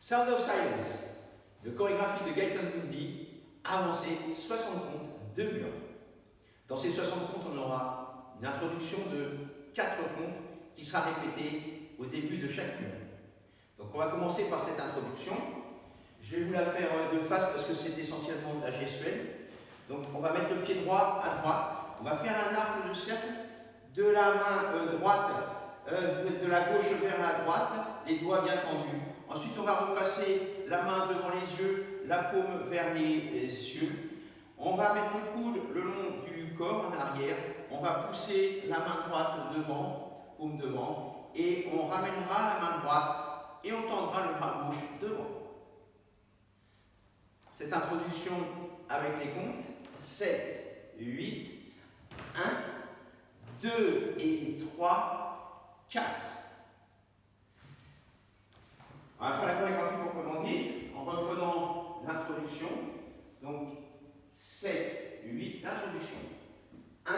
Sound of Silence, de chorégraphie de Gaëtan Bundy, avancé 60 comptes de mur. Dans ces 60 comptes, on aura une introduction de 4 comptes qui sera répétée au début de chaque mur. Donc on va commencer par cette introduction. Je vais vous la faire de face parce que c'est essentiellement de la gestuelle. Donc on va mettre le pied droit à droite. On va faire un arc de cercle de la main droite, de la gauche vers la droite, les doigts bien tendus. Ensuite on va repasser la main devant les yeux, la paume vers les yeux. On va mettre le coude le long du corps en arrière. On va pousser la main droite devant, paume devant, et on ramènera la main droite et on tendra le bras gauche devant. Cette introduction avec les comptes 7, 8, 1, 2 et 3, 4. On va faire la chorégraphie proprement dite en reprenant l'introduction. Donc 7, 8, l'introduction. 1,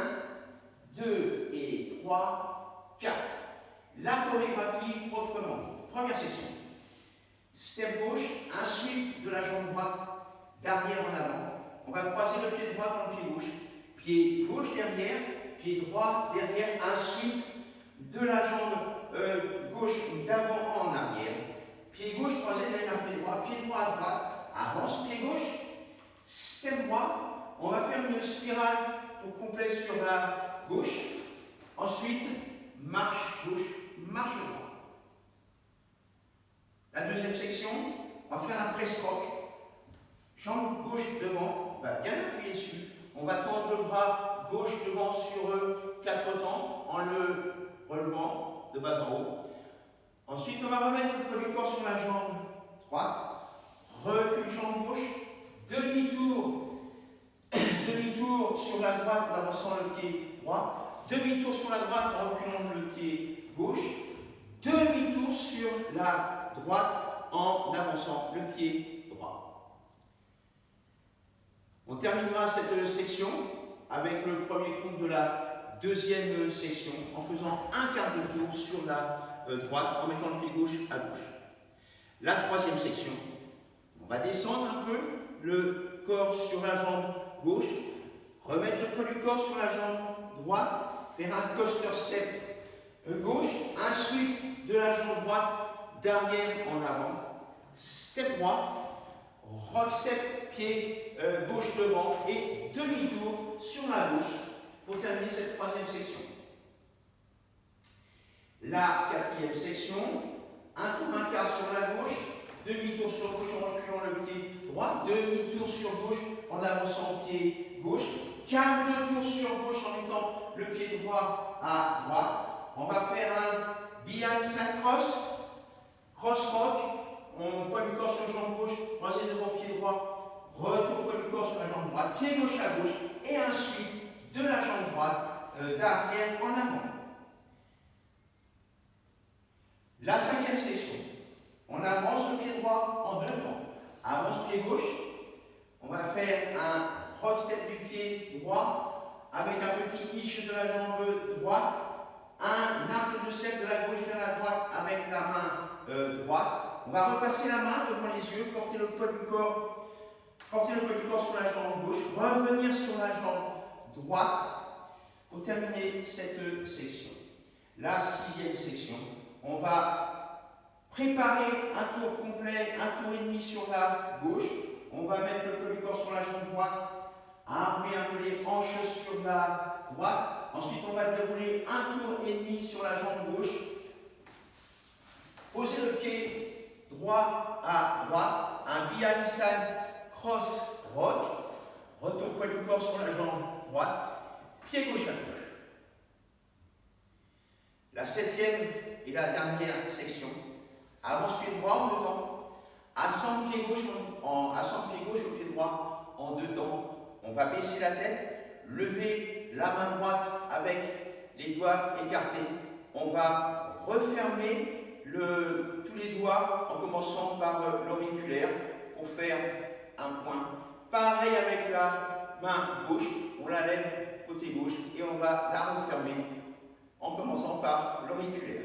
2 et 3, 4. La chorégraphie proprement dite. Première section. Step gauche, un sweep de la jambe droite d'arrière en avant. On va croiser le pied droit dans le pied gauche. Pied gauche derrière, pied droit derrière, un sweep de la jambe gauche d'avant en arrière. Pied gauche croisé derrière pied droit à droite, avance pied gauche, step droit. On va faire une spirale pour complet sur la gauche. Ensuite, marche gauche, marche droite. La deuxième section, on va faire un press rock. Jambe gauche devant, on va bien appuyer dessus. On va tendre le bras gauche devant sur 4 temps en le relevant de bas en haut. Ensuite, on va remettre le poids du corps sur la jambe droite. Recul jambe gauche. Demi-tour. Demi-tour sur la droite en avançant le pied droit. Demi-tour sur la droite en reculant le pied gauche. Demi-tour sur la droite en avançant le pied droit. On terminera cette section avec le premier compte de la deuxième section en faisant un quart de tour sur la droite en mettant le pied gauche à gauche. La troisième section, on va descendre un peu le corps sur la jambe gauche, remettre le poids du corps sur la jambe droite, faire un coaster step gauche, un sweep de la jambe droite d'arrière en avant, step droit, rock step, pied gauche devant et demi-tour sur la gauche pour terminer cette troisième section. La quatrième section, un tour, un quart sur la gauche, demi-tour sur gauche en reculant le pied droit, demi-tour sur gauche en avançant le pied gauche, quart de tour sur gauche en mettant le pied droit à droite. On va faire un behind side cross rock, on poids du corps sur jambe gauche, croisé devant pied droit, retour poids du corps sur la jambe droite, pied gauche à gauche et un sweep de la jambe droite d'arrière en avant. La cinquième section, on avance le pied droit en 2 temps. Avance pied gauche, on va faire un rock step du pied droit avec un petit hitch de la jambe droite, un arc de cercle de la gauche vers la droite avec la main droite. On va repasser la main devant les yeux, porter le poids du corps sur la jambe gauche, revenir sur la jambe droite pour terminer cette section. La sixième section, on va préparer un tour complet, un tour et demi sur la gauche. On va mettre le poids du corps sur la jambe droite, armer un peu les hanches sur la droite. Ensuite, on va dérouler un tour et demi sur la jambe gauche. Poser le pied droit à droite, un behind side cross rock. Retour poids du corps sur la jambe droite, pied gauche à gauche. La septième et la dernière section, avance pied droit en 2 temps, assemble pied gauche au pied droit en 2 temps. On va baisser la tête, lever la main droite avec les doigts écartés. On va refermer tous les doigts en commençant par l'auriculaire pour faire un point. Pareil avec la main gauche, on la lève côté gauche et on va la refermer en commençant par l'auriculaire.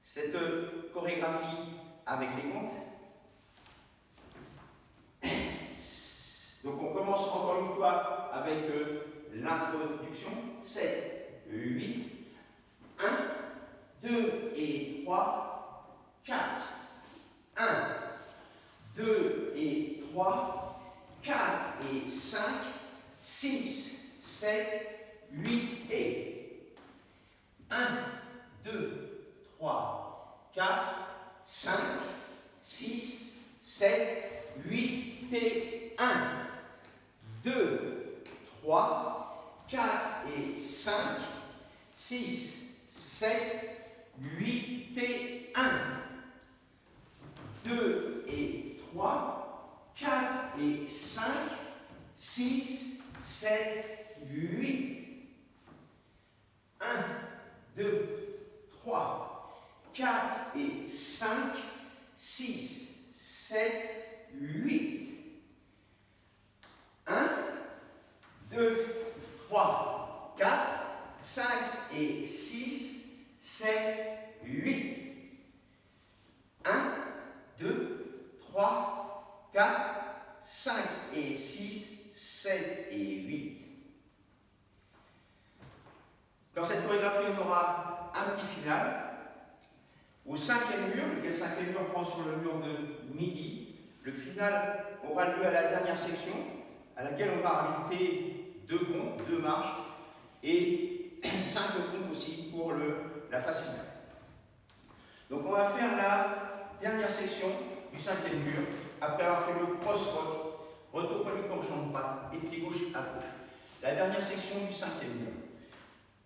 Cette chorégraphie avec les comptes. Donc on commence encore une fois avec l'introduction. 7, 8, 1, 2 et 3, 4, 1, 2 et 3, 4 et 5, 6, 7, 8 et 1, 2, 3, 4, 5, 6, 7, 8 et 1, 2, 3, 4 et 5, 6, 7, 8 et 1, 2 et 3, 4 et 5, 6, 7, 8, 1, 2, 3, 4 et 5, 6, 7, 8, 1, 2, 3, 4, 5 et 6, 7, 8, 1, 2, 3, 4, 5 et 6, 7 et 8. Dans cette chorégraphie, on aura un petit final. Au cinquième mur, le cinquième mur prend sur le mur de midi. Le final aura lieu à la dernière section, à laquelle on va rajouter 2 comptes, 2 marches et 5 comptes aussi pour la phase finale. Donc on va faire la dernière section du cinquième mur, après avoir fait le cross-rock, retour poilu corps jambe droite et pied gauche à gauche. La dernière section du cinquième mur.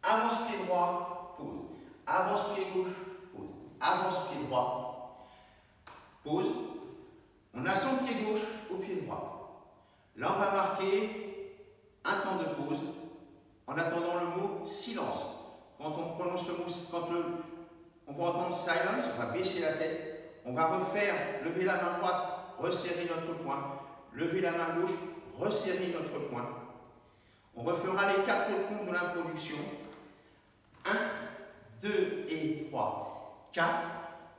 Avance pied droit, pause. Avance pied gauche, pause. Avance pied droit, pause. On ascend pied gauche au pied droit. Là, on va marquer un temps de pause en attendant le mot silence. Quand on prononce le mot, quand on va entendre silence, on va baisser la tête. On va refaire, lever la main droite, resserrer notre poing. Lever la main gauche, resserrer notre poing. On refera les 4 comptes de l'introduction. 1, 2 et 3, 4.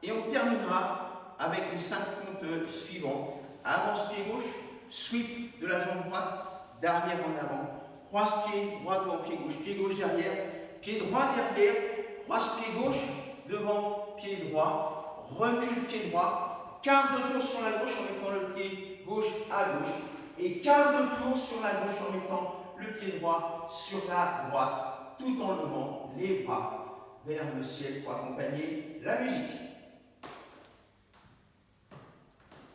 Et on terminera avec les 5 comptes suivants. Avance pied gauche, sweep de la jambe droite, d'arrière en avant. Croise pied droit devant pied gauche derrière. Pied droit derrière, croise pied gauche devant pied droit. Recule pied droit. Quart de tour sur la gauche en mettant le pied gauche à gauche. Et quart de tour sur la gauche en mettant le pied droit sur la droite, tout en levant les bras vers le ciel pour accompagner la musique.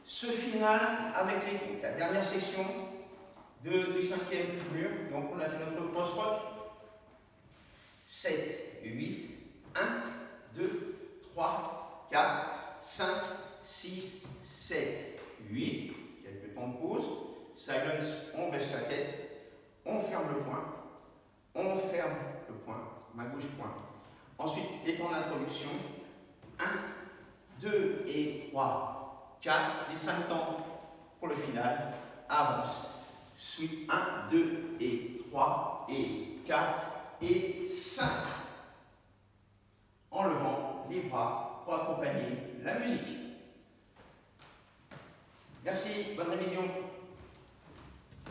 Ce final avec les comptes, la dernière section du cinquième mur, donc on a fait notre cross-rock. 7, 8, 1, 2, 3, 4, 5, 6, 7, 8, quelques temps de pause. Silence, on baisse la tête, on ferme le poing, ma gauche poing. Ensuite, les temps d'introduction, 1, 2 et 3, 4, les 5 temps pour le final, avance, suite 1, 2 et 3 et 4 et 5. En levant les bras pour accompagner la musique. Merci, bonne révision.